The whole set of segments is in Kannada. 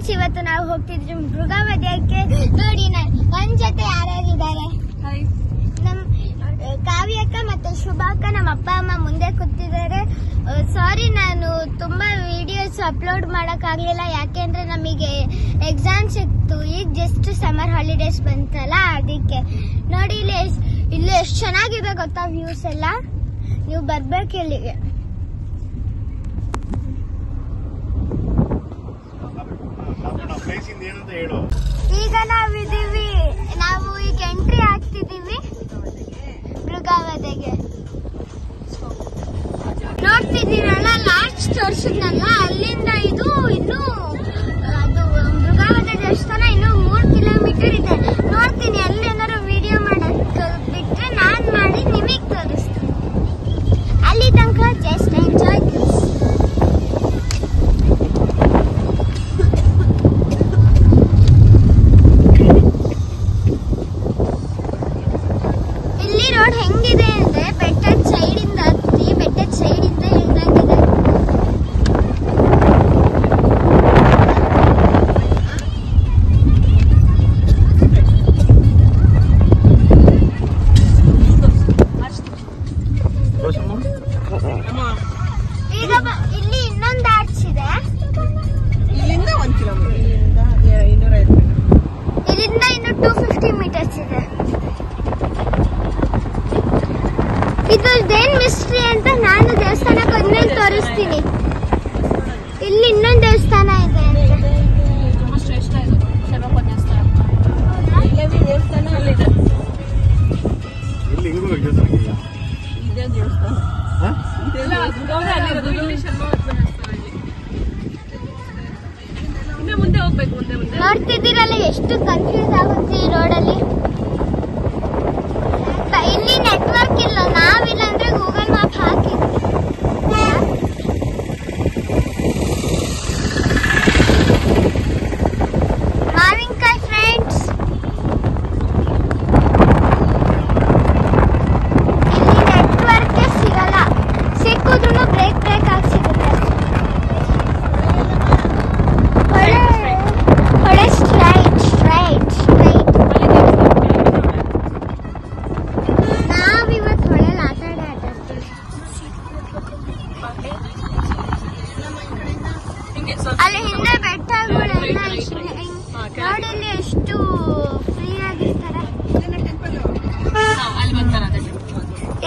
ಫ್ರೆಂಡ್ಸ್, ಇವತ್ತು ನಾವು ಹೋಗ್ತಿದ್ವಿ ಮೃಗಾವಧ್ಯಕ್ಕೆ. ನೋಡಿ ಒಂದ್ ಜೊತೆ ಯಾರ್ಯಾರಿದ್ದಾರೆ, ನಮ್ ಕಾವ್ಯಕ್ಕ ಮತ್ತೆ ಶುಭಾಕ್ಕ, ನಮ್ಮ ಅಪ್ಪ ಅಮ್ಮ ಮುಂದೆ ಕೂತಿದ್ದಾರೆ. ಸಾರಿ, ನಾನು ತುಂಬಾ ವಿಡಿಯೋಸ್ ಅಪ್ಲೋಡ್ ಮಾಡಕ್ ಆಗ್ಲಿಲ್ಲ, ಯಾಕೆಂದ್ರೆ ನಮಗೆ ಎಕ್ಸಾಮ್ಸ್ ಇತ್ತು. ಈಗ ಜಸ್ಟ್ ಸಮ್ಮರ್ ಹಾಲಿಡೇಸ್ ಬಂತಲ್ಲ, ಅದಕ್ಕೆ. ನೋಡಿ ಇಲ್ಲಿ ಎಷ್ಟು ಚೆನ್ನಾಗಿದೆ ಗೊತ್ತಾ ವ್ಯೂಸ್ ಎಲ್ಲ. ನೀವು ಬರ್ಬೇಕು ಇಲ್ಲಿಗೆ. ಈಗ ನಾವು ಈಗ ಎಂಟ್ರಿ ಆಗ್ತಿದೀವಿ ಮೃಗಾವಧ್ಯಗೆ. ನೋಡ್ತಿದ್ದೀರಲ್ಲ, ಲಾಸ್ಟ್ ತೋರಿಸಿದ್ನಲ್ಲ, ಅಲ್ಲಿಂದ ಇದು ಇನ್ನು ಅದು ಮೃಗಾವಧ್ಯ ದೇವಸ್ಥಾನ ಇನ್ನು 3 ಕಿಲೋಮೀಟರ್ ಇದೆ. ನೋಡ್ತೀನಿ, ಅಲ್ಲಿ ಏನಾದ್ರು ವಿಡಿಯೋ ಮಾಡಕ್ ಬಿಟ್ರೆ ನಾನ್ ಮಾಡಿ ನಿಮಗ್ ತೋರಿಸ್ತೀನಿ. ಅಲ್ಲಿ ತನಕ ಜಸ್ಟ್ ಎಂಜಾಯ್ ದಿಸ್. ಇಲ್ಲಿ ರೋಡ್ ಹೆಂಗಿದೆ ಅಂದ್ರೆ ಬೆಟ್ಟದ ಸೈಡಿಂದ ಹತ್ತಿ ಬೆಟ್ಟದ ಸೈಡಿಂದ ಇಳ್ದಂಗಿದೆ. ಈಗ ಇಲ್ಲಿ ಇನ್ನೊಂದು ಆರ್ಚ್ ಇದೆ. ಇಲ್ಲಿಂದ 1 ಕಿಲೋಮೀಟರ್, ಇಲ್ಲಿಂದ ಇನ್ನು 250 ಮೀಟರ್ಸ್ ಇದೆ. ಇದೇನ್ ಮಿಸ್ಟ್ರಿ ಅಂತ ನಾನು ದೇವಸ್ಥಾನಕ್ಕೆ ಹೋದ್ಮೇಲೆ ತೋರಿಸ್ತೀನಿ. ಇಲ್ಲಿ ಇನ್ನೊಂದು ದೇವಸ್ಥಾನ ಇದೆ ಅಂತ. ತುಂಬಾ ಶ್ರೇಷ್ಠ ಇದು ಶರವಪ್ಪ ದೇವಸ್ಥಾನ. ದೇವಸ್ಥಾನ ಅಲ್ಲಿದೆ. ಇದೇ ದೇವಸ್ಥಾನ. ಮುಂದೆ ಹೋಗ್ಬೇಕು. ನೋಡ್ತಿದ್ದೀರಲ್ಲ ಎಷ್ಟು ಕನ್ಫ್ಯೂಸ್ ಆಗುತ್ತೆ ಈ ರೋಡಲ್ಲಿ. ಇಲ್ಲಿ ನೆಟ್ವರ್ಕ್ ಇಲ್ಲ, ನಾವಿಲ್ಲ ಅಂದ್ರೆ ಗೂಗಲ್ ಮ್ಯಾಪ್ ಹಾಕಿ. ಮಾವಿನಕಾಯಿ ಫ್ರೆಂಡ್ಸ್, ಇಲ್ಲಿ ನೆಟ್ವರ್ಕ್ ಸಿಗಲ್ಲ, ಸಿಕ್ಕಿದ್ರು ಬ್ರೇಕ್ ಆಗಿ ಸಿಗುತ್ತೆ. ಹೊಳೆ ಸ್ಟ್ರೈಟ್. ನಾವಿವತ್ತು ಹೊಳೆಯಲ್ಲಿ ಆಟಾಡ್ತೀವಿ. ಅಲ್ಲಿ ಹಿಂದೆ ಬೆಟ್ಟಗಳೆಲ್ಲ ರೋಡಲ್ಲಿ ಎಷ್ಟು ಫ್ರೀ ಆಗಿರ್ತಾರೆ.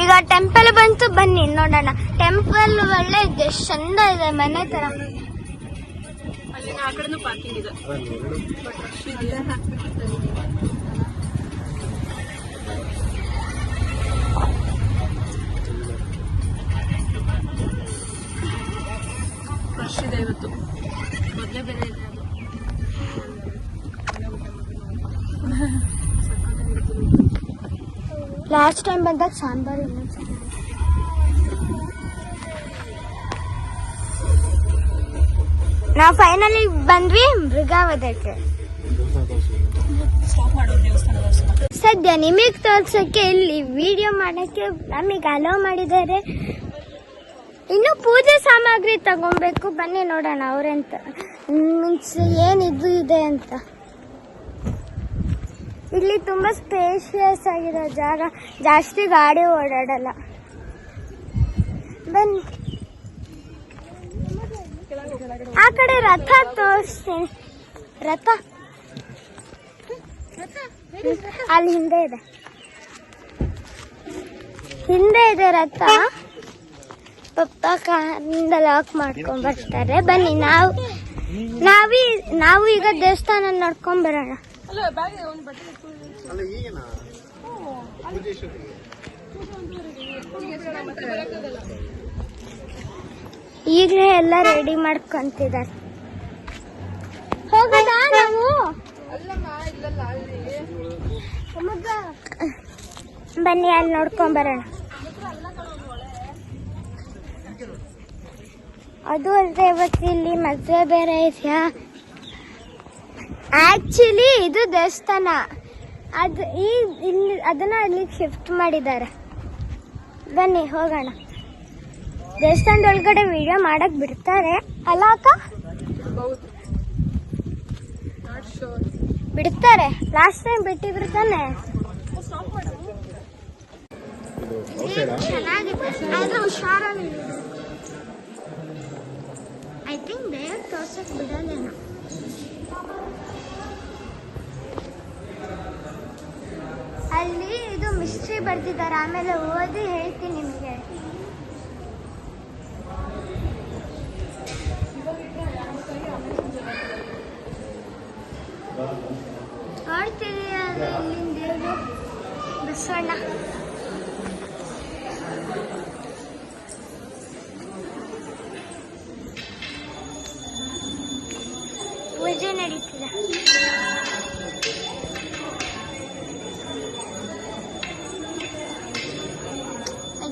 ಈಗ ಟೆಂಪಲ್ ಬಂತು, ಬನ್ನಿ ನೋಡೋಣ. ಟೆಂಪಲ್ ಒಳ್ಳೆ ಇದೆ, ಚಂದ ಇದೆ, ಮನೆ ತರ. ಆ ಕಡೆನೂ ಪಾರ್ಕಿಂಗ್ ಇದೆ. ಫ್ರೆಶ್ ಇದೆ ಇವತ್ತು, ಮೊದಲೇ ಬೇರೆ ಇದೆ. ಲಾಸ್ಟ್ ಟೈಮ್ ಬಂದಾಗ ಸಾಂಬಾರು ಇನ್ನೊಂದು ಚೆನ್ನಾಗಿ. ನಾವು ಫೈನಲಿ ಬಂದ್ವಿ ಮೃಗಾವಧ್ಯಕ್ಕೆ. ಸದ್ಯ ನಿಮಗ್ ತೋರ್ಸಕ್ಕೆ ಇಲ್ಲಿ ವಿಡಿಯೋ ಮಾಡಕ್ಕೆ ನಮಗೆ ಅಲೋ ಮಾಡಿದ್ದಾರೆ. ಇನ್ನು ಪೂಜೆ ಸಾಮಗ್ರಿ ತಗೊಬೇಕು, ಬನ್ನಿ ನೋಡೋಣ ಅವ್ರೆಂತ ಮೀನ್ಸ್ ಏನಿದು ಇದೆ ಅಂತ. ಇಲ್ಲಿ ತುಂಬಾ ಸ್ಪೇಷಿಯಸ್ ಆಗಿದೆ ಜಾಗ, ಜಾಸ್ತಿ ಗಾಡಿ ಓಡಾಡಲ್ಲ. ಬನ್ನಿ ಆ ಕಡೆ ರಥ ತೋರಿಸ್ತೀನಿ. ರಥ ಅಲ್ಲಿ ಹಿಂದೆ ಇದೆ ರಥ. ಪಪ್ಪ ಕಾರಿಂದ ಲಾಕ್ ಮಾಡ್ಕೊಂಡ್ ಬರ್ತಾರೆ. ಬನ್ನಿ ನಾವು ಈಗ ದೇವಸ್ಥಾನ ನೋಡ್ಕೊಂಡ್ ಬರೋಣ. ಈಗಲೇ ಎಲ್ಲ ರೆಡಿ ಮಾಡ್ಕೊಂತಿದ್ದಾರೆ. ಹೋಗದಾ ನಾವು? ಬನ್ನಿ ಅಲ್ಲಿ ನೋಡ್ಕೊಂಡ್ ಬರೋಣ. ಅದು ಅಲ್ಲದೆ ಇವತ್ತು ಇಲ್ಲಿ ಮದುವೆ ಬೇರೆ ಇದೆಯಾ. ಆಕ್ಚುಲಿ ಇದು ದೇವಸ್ಥಾನ, ಅದನ್ನ ಅಲ್ಲಿಗೆ ಶಿಫ್ಟ್ ಮಾಡಿದ್ದಾರೆ. ಬನ್ನಿ ಹೋಗೋಣ. ದೇವಸ್ಥಾನದ ಒಳಗಡೆ ವಿಡಿಯೋ ಮಾಡಕ್ ಬಿಡ್ತಾರೆ ಅಲ್ಲ ಅಕ್ಕ? ಬಿಡ್ತಾರೆ. ಲಾಸ್ಟ್ ಟೈಮ್ ಬಿಟ್ಟಿದ್ರು ತಾನೆ. ಚೆನ್ನಾಗಿದೆ ಆದ್ರೆ ಹುಷಾರಾಗಿ. ಐ ಥಿಂಕ್ ಬೇರೆ ತೋರ್ಸಕ್ ಬಿಡೋದೇನೋ. ಅಲ್ಲಿ ಇದು ಮಿಸ್ಟ್ರಿ ಬರ್ದಿದ್ದಾರೆ, ಆಮೇಲೆ ಓದಿ ಹೇಳ್ತೀನಿ ನಿಮಗೆ. ನೋಡ್ತೀರಿ ಇಲ್ಲಿಂದ ದೇವರು ಬಸವಣ್ಣ. ಪೂಜೆ ನಡೀತಿದೆ.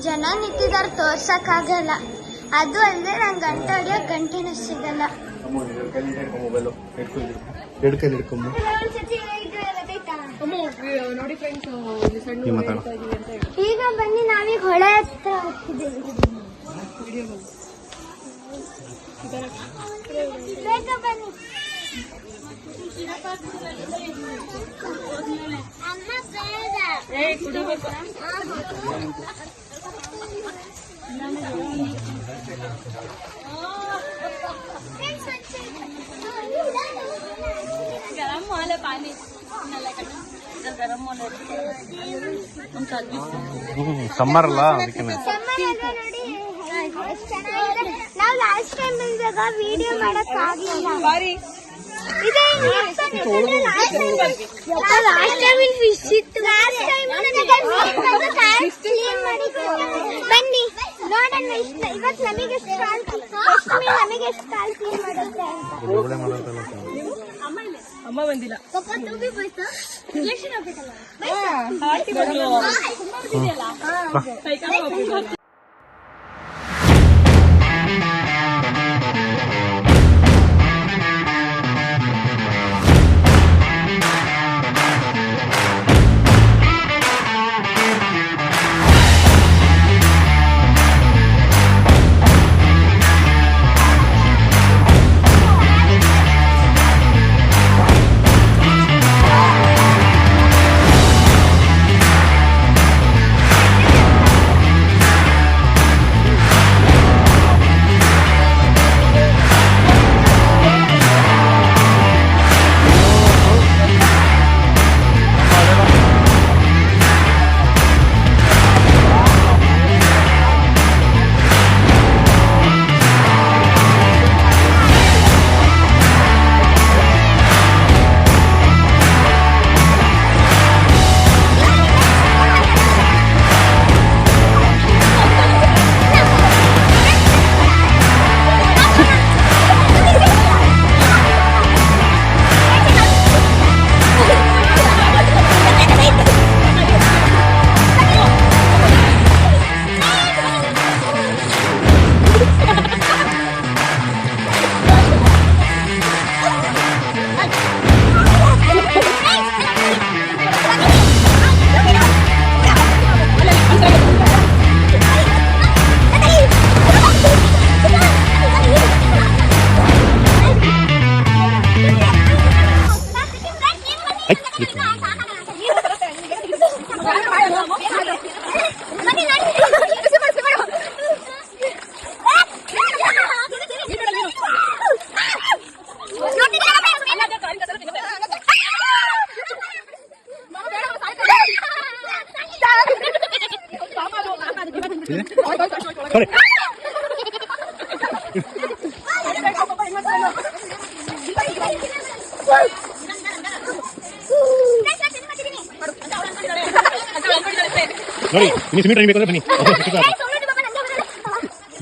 ಜನ ನಿಂತಿದ್ದಾರೆ, ತೋರ್ಸಕ್ಕಾಗಲ್ಲ. ಅದು ಅಲ್ಲದೆ ನಂಗೆ ಗಂಟೆ ಹೊಡಿಯೋಕೆ ಗಂಟೆನೂ ಸಿಗಲ್ಲ. ನೋಡಿ ಫ್ರೆಂಡ್ಸ್, ಈಗ ಬನ್ನಿ, ನಾವೀಗ ಹೊಳೆ ಹತ್ರ ಹೋಗ್ತಿದ್ದೀವಿ. ಬೇಗ ಬನ್ನಿ. गरम वाला पानी गरम वाला ಸಮ್ಮರ್ ಅಲ್ಲ ಅದಕ್ಕೆ. ನಾವು ಲಾಸ್ಟ್ ಟೈಮ್ ಬಂದಾಗ ವಿಡಿಯೋ ಮಾಡಕ್ ಆಗಿಲ್ಲ. ಬನ್ನಿ ನೋಡೋಣ ಇವತ್ತು ನಮಗೆ ಎಷ್ಟು ಕಾಲ್ ಕ್ಲೀನ್ ಮಾಡುತ್ತೆ ಅಂತ. ಅಮ್ಮ ಬಂದಿಲ್ಲ. Sorry. ನೋಡಿ ಇನ್ನು ಸಿಮೆಂಟ್ ಬೇಕು ಅಂದ್ರೆ ಬನ್ನಿ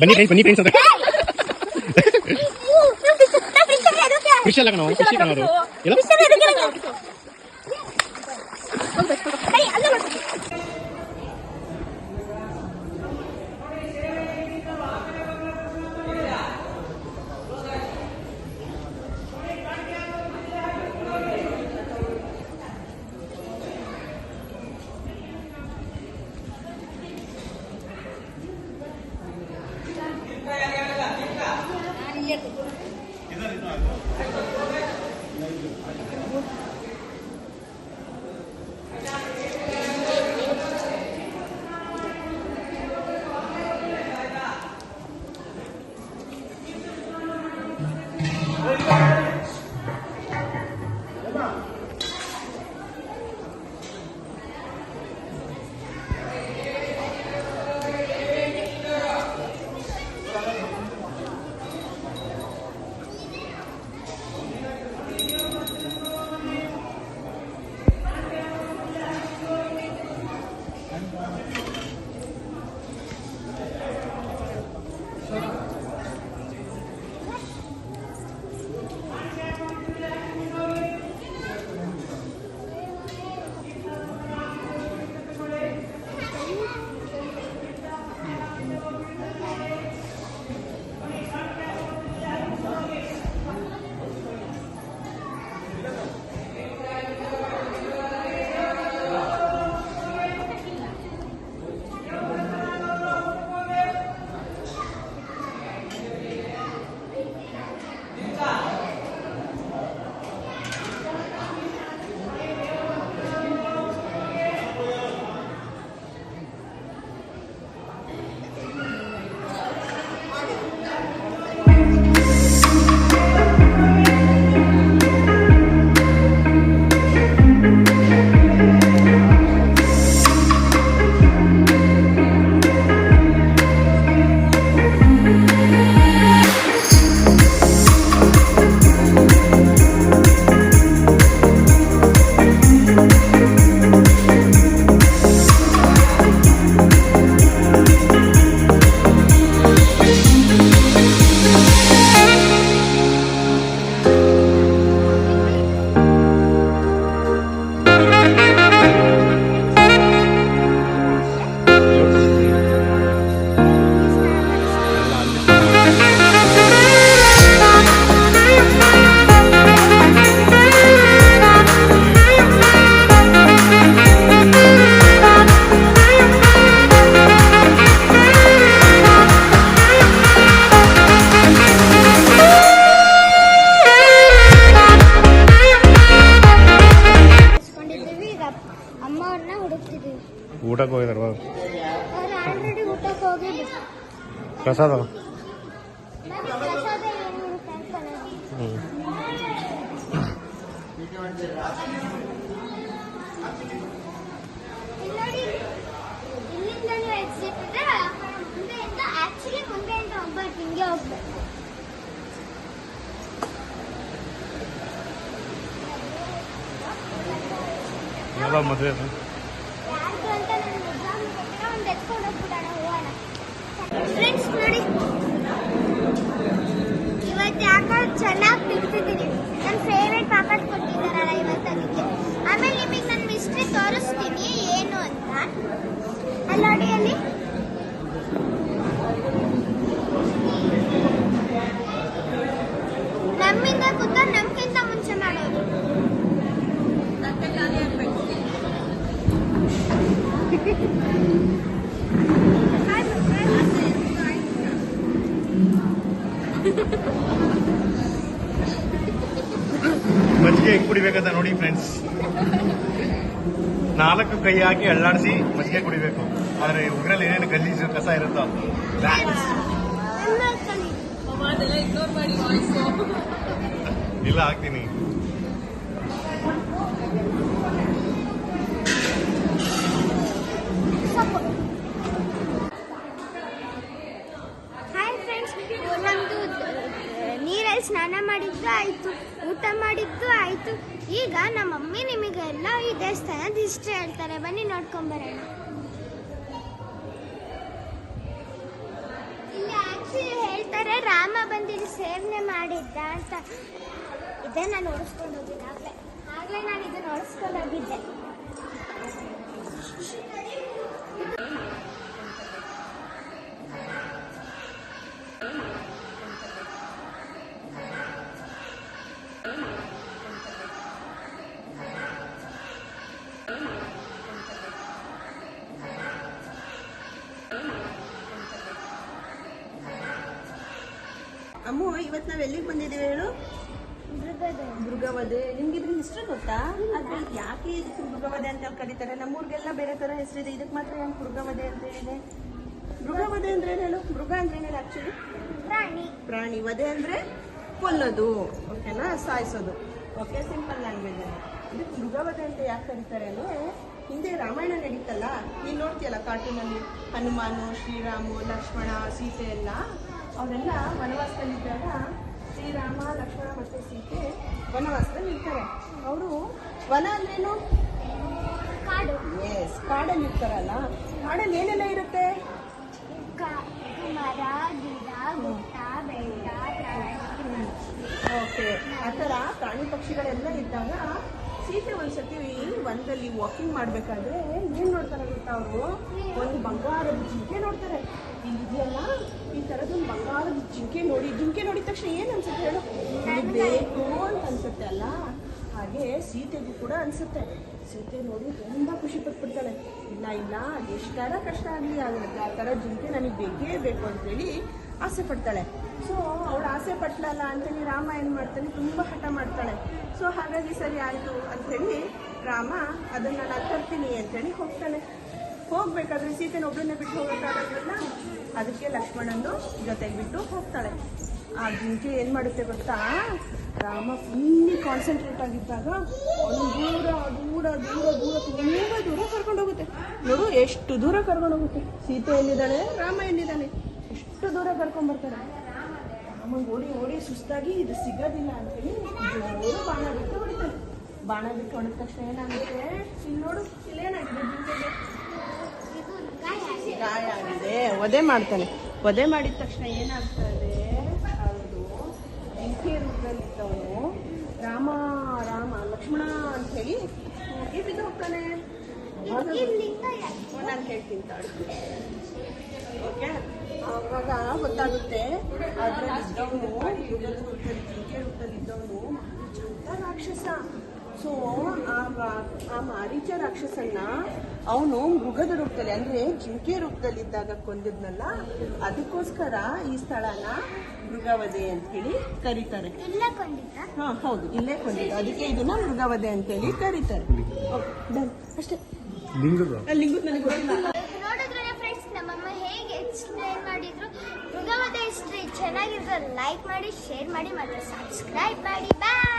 ಬನ್ನಿ ಫ್ರೆಂಡ್ಸ್ ಬನ್ನಿ ಫ್ರೆಂಡ್ಸ್ ಅಂತ ಫಿಶ್ ಅಲ್ಲ ಕಣೋ ಫಿಶ್ ಕಣೋ ಎಲ್ಲ ಊಟಕ್ಕೆ ಹೋಗಿದಾರ ಅವ್ರು ಆಲ್ರೆಡಿ ಊಟಕ್ಕೆ ಹೋಗಿದ್ದು. ಪ್ರಸಾದ ಮತ್ತೆ ಪ್ರಸಾದ ಏನು ಕಾಣ್ಕೊಳ್ಳೋದು. ಇಲ್ಲಿ ನೋಡಿ, ಇಲ್ಲಿಂದ ನೀವು ಎಕ್ಸಿಟ್ ಇದ್ರೆ ಮುಂದೆಯಿಂದ ಆಕ್ಚುಲಿ ಮುಂದೆಯಿಂದ ಹೋಗ್ಬಾರ್ದು, ಹಿಂಗೆ ಹೋಗ್ಬೇಕು. ಯಾವ ಮದುವೆ ಯಾರ್ದು ಅಂತ ನನ್ನ ಎಕ್ಸಾಮ್ ಕೊಟ್ಟರೆ ಒಂದು ಎತ್ಕೊಂಡು ಹೋಗ್ಬಿಡೋಣ, ಹೋಗೋಣ. ಫ್ರೆಂಡ್ಸ್ ನೋಡಿ, ಇವತ್ತು ಯಾಕೋ ಚೆನ್ನಾಗಿ ತಿಂತಿದ್ದೀನಿ. ನನ್ನ ಫೇವ್ರೆಟ್ ಪಾಪಡ್ ಕೊಟ್ಟಿದ್ದಾರಲ್ಲ ಇವತ್ತು, ಅದಕ್ಕೆ. ಆಮೇಲೆ ನಿಮಗೆ ನನ್ನ ಮಿಸ್ಟ್ರಿ ತೋರಿಸ್ತೀನಿ ಏನು ಅಂತ. ಅಲ್ಲಿ ನೋಡಿ, ಅಲ್ಲಿ ನಮ್ಮಿಂದ ಕೂತ ನಮ್ಗಿಂತ ಮುಂಚೆ ಮಾಡೋದು. ಮಜ್ಜಿಗೆ ಹೆಂಗ್ ಕುಡಿಬೇಕಂತ ನೋಡಿ ಫ್ರೆಂಡ್ಸ್. 4 ಕೈ ಹಾಕಿ ಅಳ್ಳಾಡಿಸಿ ಮಜ್ಜಿಗೆ ಕುಡಿಬೇಕು. ಆದ್ರೆ ಉಗ್ರಲ್ಲಿ ಏನೇನು ಗಲೀಜು ಕಸ ಇರುತ್ತೋ ಅದೆಲ್ಲ ಇಗ್ನೋರ್ ಮಾಡಿ ವಾಯ್ಸು. ಇಲ್ಲ ಹಾಕ್ತೀನಿ. ಹಾಯ್ ಫ್ರೆಂಡ್ಸ್, ನಮ್ದು ನೀರಲ್ಲಿ ಸ್ನಾನ ಮಾಡಿದ್ದು ಆಯ್ತು, ಊಟ ಮಾಡಿದ್ದು ಆಯ್ತು. ಈಗ ನಮ್ಮ ಮಮ್ಮಿ ನಿಮಗೆಲ್ಲ ಈ ದೇವಸ್ಥಾನದ ಹಿಸ್ಟ್ರಿ ಹೇಳ್ತಾರೆ, ಬನ್ನಿ ನೋಡ್ಕೊಂಬರೋಣ. ಇಲ್ಲಿ ಆಕ್ಚುಲಿ ಹೇಳ್ತಾರೆ ರಾಮ ಬಂದಿಲ್ಲಿ ಸೇವನೆ ಮಾಡಿದ್ದ ಅಂತ. ಇದೇ ನಾನು ಓಡಿಸ್ಕೊಂಡು ಹೋಗಿದ್ದೆ ಆಗ್ಲೇ ನಾನು ಇದನ್ನ ಓಡಿಸ್ಕೊಂಡು ಹೋಗಿದ್ದೆ. ಅಮ್ಮು, ಇವತ್ತು ನಾವ್ ಎಲ್ಲಿಗೆ ಬಂದಿದ್ದೀವಿ ಹೇಳು? ಮೃಗವಧೆ. ನಿಮ್ಗೆ ಇದ್ರ ಹೆಸರು ಗೊತ್ತಾ? ಅದ್ರ ಯಾಕೆ ಇದಕ್ಕೆ ಮೃಗವಧೆ ಅಂತ ಕರೀತಾರೆ? ನಮ್ಮೂರ್ಗೆಲ್ಲ ಬೇರೆ ತರ ಹೆಸರಿದೆ, ಇದಕ್ಕೆ ಮಾತ್ರ ಏನು ಮೃಗವಧೆ ಅಂತ ಹೇಳಿದೆ? ಮೃಗವಧೆ ಅಂದ್ರೆ ಹೇಳು. ಮೃಗ ಅಂದ್ರೆ ಏನು ಆಕ್ಚುಲಿ? ಪ್ರಾಣಿ. ವಧೆ ಅಂದ್ರೆ ಕೊಲ್ಲೋದು, ಓಕೆನಾ? ಸಾಯಿಸೋದು. Okay, simple language. ಇದಕ್ಕೆ ಮೃಗವಧೆ ಅಂತ ಯಾಕೆ ಕರೀತಾರೆ ಅಂದ್ರೆ ಹಿಂದೆ ರಾಮಾಯಣ ನಡೀತಲ್ಲ, ನೀನ್ ನೋಡ್ತೀಯಲ್ಲ ಕಾರ್ಟೂನಲ್ಲಿ, ಹನುಮಾನು, ಶ್ರೀರಾಮು, ಲಕ್ಷ್ಮಣ, ಸೀತೆ ಎಲ್ಲ ಅವರೆಲ್ಲ ವನವಾಸದಲ್ಲಿದ್ದಾಗ ಶ್ರೀರಾಮ, ಲಕ್ಷ್ಮಣ ಮತ್ತೆ ಸೀತೆ ವನವಾಸದಲ್ಲಿ ಇರ್ತಾರೆ. ಅವರು ವನ ಅಂದ್ರೇನು? ಕಾಡು. ಎಸ್, ಕಾಡಲ್ಲಿ ಇರ್ತಾರಲ್ಲ. ಕಾಡಲ್ಲಿ ಏನೆಲ್ಲ ಇರುತ್ತೆ? ಮರ, ಗಿಡ, ಗುಡ್ಡ, ಬೆಟ್ಟ, ಪ್ರಾಣಿ. ಓಕೆ, ಆ ಥರ ಪ್ರಾಣಿ ಪಕ್ಷಿಗಳೆಲ್ಲ ಇದ್ದಾಗ ಸೀತೆ ಒಂದ್ಸತಿ ವನದಲ್ಲಿ ವಾಕಿಂಗ್ ಮಾಡ್ಬೇಕಾದ್ರೆ ಏನ್ ನೋಡ್ತಾರೆ ಗೊತ್ತಾ ಅವರು? ಒಂದು ಬಂಗಾರದ ಜಿಂಕೆ ನೋಡ್ತಾರೆ. ಇಲ್ಲಿದೆಯಲ್ಲ ಈ ತರದೊಂದು ಬಂಗಾರದ ಜಿಂಕೆ ನೋಡಿದ ತಕ್ಷಣ ಏನ್ ಅನ್ಸುತ್ತೆ ಹೇಳು? ಇದು ಬೇಕು ಅಂತ ಅನ್ಸುತ್ತೆ ಅಲ್ಲ. ಹಾಗೆ ಸೀತೆಗೂ ಕೂಡ ಅನ್ಸುತ್ತೆ. ಸೀತೆ ನೋಡಿ ತುಂಬಾ ಖುಷಿ ಪಟ್ಬಿಡ್ತಾಳೆ. ಇಲ್ಲ ಎಷ್ಟಾರ ಕಷ್ಟ ಆಗಲಿ ಆ ಥರ ಜಿಂಕೆ ನನಗೆ ಬೇಕೇ ಬೇಕು ಅಂತೇಳಿ ಆಸೆ ಪಡ್ತಾಳೆ. ಸೊ ಅವಳು ಆಸೆ ಪಟ್ಲಲ್ಲ ಅಂತೇಳಿ ರಾಮ ಏನು ಮಾಡ್ತಾನೆ, ತುಂಬ ಹಠ ಮಾಡ್ತಾಳೆ. ಸೊ ಹಾಗಾಗಿ ಸರಿ ಆಯಿತು ಅಂಥೇಳಿ ರಾಮ ಅದನ್ನು ನಾನು ತರ್ತೀನಿ ಅಂತೇಳಿ ಹೋಗ್ತಾನೆ. ಹೋಗ್ಬೇಕಾದ್ರೆ ಸೀತೆನ ಒಬ್ಬಳನ್ನೇ ಬಿಟ್ಟು ಹೋಗೋಕ್ಕಾಗಲ್ಲ, ಅದಕ್ಕೆ ಲಕ್ಷ್ಮಣನ್ನು ಜೊತೆಗೆ ಬಿಟ್ಟು ಹೋಗ್ತಾಳೆ. ಆ ಜಿಂಕೆ ಏನು ಮಾಡುತ್ತೆ ಗೊತ್ತಾ? ರಾಮ ಫುಲ್ಲಿ ಕಾನ್ಸಂಟ್ರೇಟ್ ಆಗಿದ್ದಾಗ ಅವನು ದೂರ ತುಂಬ ದೂರ ಕರ್ಕೊಂಡು ಹೋಗುತ್ತೆ. ನೋಡು ಎಷ್ಟು ದೂರ ಕರ್ಕೊಂಡು ಹೋಗುತ್ತೆ. ಸೀತೆ ಎಲ್ಲಿದ್ದಾಳೆ, ರಾಮ ಎಲ್ಲಿದ್ದಾನೆ, ಎಷ್ಟು ದೂರ ಕರ್ಕೊಂಡ್ಬರ್ತಾರೆ. ರಾಮ ಓಡಿ ಸುಸ್ತಾಗಿ ಇದು ಸಿಗೋದಿಲ್ಲ ಅಂತೇಳಿ ಜೋರು ಬಾಣ ಬಿಟ್ಟು ಹೊಡಿತಾನೆ. ಬಾಣ ಬಿಟ್ಟು ಹೊಡೆದ ತಕ್ಷಣ ಏನಾಗುತ್ತೆ? ಇಲ್ಲಿ ನೋಡು, ಇಲ್ಲೇನಾಗಿದೆ? ಜಿಂಕೆಗೆ ಗಾಯ ಆಗಿದೆ. ವಧೆ ಮಾಡ್ತಾನೆ. ವಧೆ ಮಾಡಿದ ತಕ್ಷಣ ಏನಾಗ್ತದೆ? ಅದು ಜಿಂಕೆ ರೂಪದಲ್ಲಿದ್ದವನು ರಾಮ ಲಕ್ಷ್ಮಣ ಅಂತ ಹೇಳಿ ಬಿದ್ದು ಹೋಗ್ತಾನೆ. ನಾನು ಹೇಳ್ತೀನಿ ತಾಳು. ಓಕೆ, ಆವಾಗ ಗೊತ್ತಾಗುತ್ತೆ ಅದರಲ್ಲಿದ್ದವನು ಮೃಗದ ರೂಪದಲ್ಲಿ, ಜಿಂಕೆ ರೂಪದಲ್ಲಿದ್ದವನು ಮಾರೀಚ ಅಂತ ರಾಕ್ಷಸ. ಸೊ ಆ ಮಾರೀಚ ರಾಕ್ಷಸನ್ನ ಅವನು ಮೃಗದ ರೂಪದಲ್ಲಿ ಅಂದ್ರೆ ಜಿಂಕೆ ರೂಪದಲ್ಲಿದ್ದಾಗ ಕೊಂದಿದ್ನಲ್ಲ, ಅದಕ್ಕೋಸ್ಕರ ಈ ಸ್ಥಳನ ಮೃಗವಧೆ ಅಂತ ಹೇಳಿ ಕರೀತಾರೆ. ಹಾ ಹೌದು, ಇಲ್ಲೇ ಕೊಂದಿದ್ದ, ಅದಕ್ಕೆ ಇದನ್ನ ಮೃಗವಧೆ ಅಂತ ಹೇಳಿ ಕರೀತಾರೆ. ಅಷ್ಟೇ. ಲಿಂಗದ ನನಗೆ ಗೊತ್ತಿಲ್ಲ. ನೋಡಿದ್ರೆ ಫ್ರೆಂಡ್ಸ್, ನಮ್ಮಮ್ಮ ಹೇಗೆ ಎಕ್ಸ್ಪ್ಲೇನ್ ಮಾಡಿದ್ರು. ಮೃಗವಧೆ ಇಷ್ಟ ಚೆನ್ನಾಗಿದ್ರೆ ಲೈಕ್ ಮಾಡಿ, ಶೇರ್ ಮಾಡಿ, ಮತ್ತೆ ಸಬ್ಸ್ಕ್ರೈಬ್ ಮಾಡಿ. ಬಾಯ್.